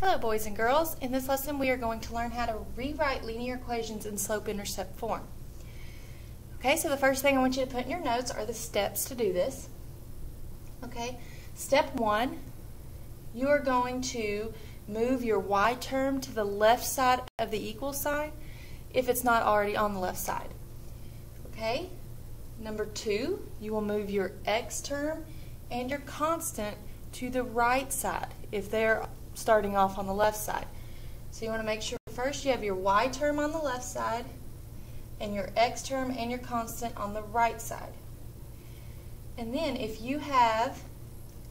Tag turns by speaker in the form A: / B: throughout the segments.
A: Hello boys and girls. In this lesson we are going to learn how to rewrite linear equations in slope-intercept form. Okay, so the first thing I want you to put in your notes are the steps to do this. Okay, step 1, you are going to move your y term to the left side of the equal sign if it's not already on the left side. Okay, number 2, you will move your x term and your constant to the right side if they're starting off on the left side. So you want to make sure first you have your y term on the left side and your x term and your constant on the right side. And then if you have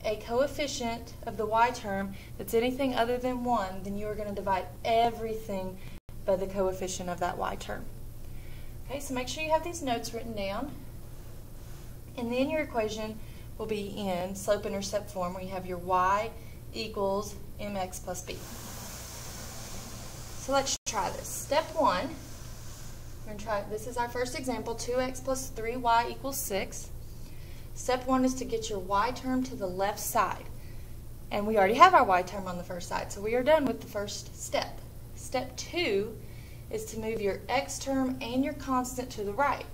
A: a coefficient of the y term that's anything other than 1, then you are going to divide everything by the coefficient of that y term. Okay, so make sure you have these notes written down. And then your equation will be in slope-intercept form where you have your y equals mx plus b. So let's try this. Step 1, we're going to try, this is our first example, 2x plus 3y equals 6. Step 1 is to get your y term to the left side. And we already have our y term on the first side, so we are done with the first step. Step 2 is to move your x term and your constant to the right.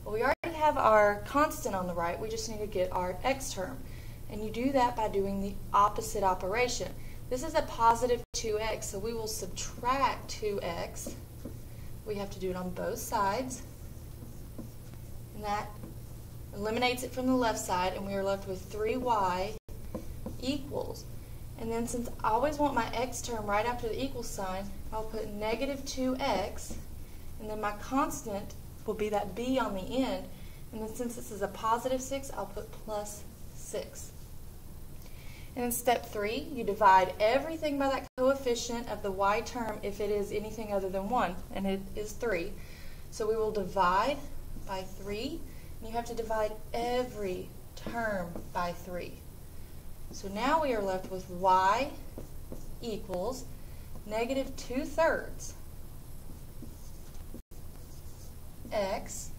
A: Well, we already have our constant on the right, we just need to get our x term. And you do that by doing the opposite operation. This is a positive 2x, so we will subtract 2x. We have to do it on both sides. And that eliminates it from the left side, and we are left with 3y equals. And then since I always want my x term right after the equal sign, I'll put negative 2x, and then my constant will be that b on the end. And then since this is a positive 6, I'll put plus 6. And in step 3, you divide everything by that coefficient of the y term if it is anything other than 1, and it is 3. So we will divide by 3, and you have to divide every term by 3. So now we are left with y equals negative 2/3 x,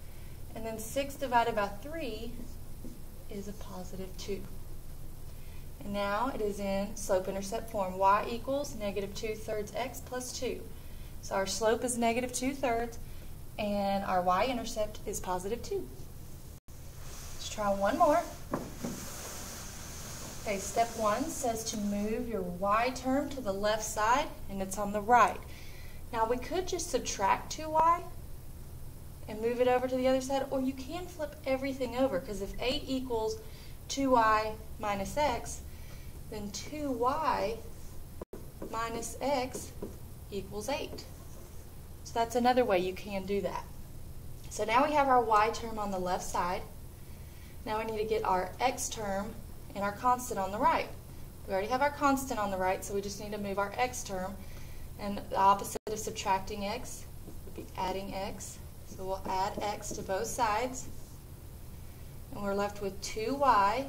A: and then 6 divided by 3 is a positive 2. And now it is in slope-intercept form. Y equals negative 2/3 x plus 2. So our slope is negative 2/3 and our y-intercept is positive 2. Let's try one more. Okay, step 1 says to move your y term to the left side, and it's on the right. Now we could just subtract 2y and move it over to the other side, or you can flip everything over, because if 8 equals 2y minus x, then 2y minus x equals 8. So that's another way you can do that. So now we have our y term on the left side. Now we need to get our x term and our constant on the right. We already have our constant on the right, so we just need to move our x term. And the opposite of subtracting x would be adding x. So we'll add x to both sides. And we're left with 2y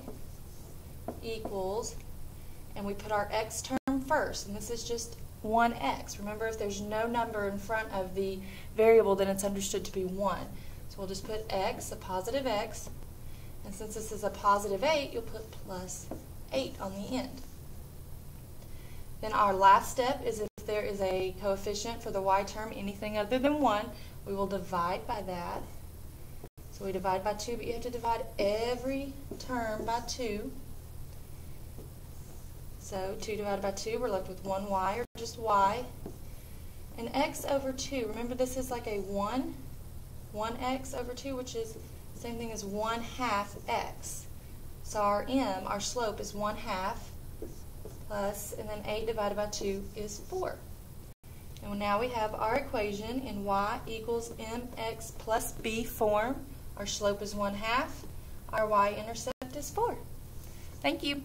A: equals, and we put our x term first, and this is just 1x. Remember, if there's no number in front of the variable, then it's understood to be 1. So we'll just put x, a positive x, and since this is a positive 8, you'll put plus 8 on the end. Then our last step is if there is a coefficient for the y term, anything other than 1, we will divide by that. So we divide by 2, but you have to divide every term by 2. So 2 divided by 2, we're left with 1y, or just y. And x over 2, remember this is like a 1x over 2, which is the same thing as 1/2 x. So our m, our slope, is 1/2 plus, and then 8 divided by 2 is 4. And now we have our equation in y equals mx plus b form. Our slope is 1/2. Our y-intercept is 4. Thank you.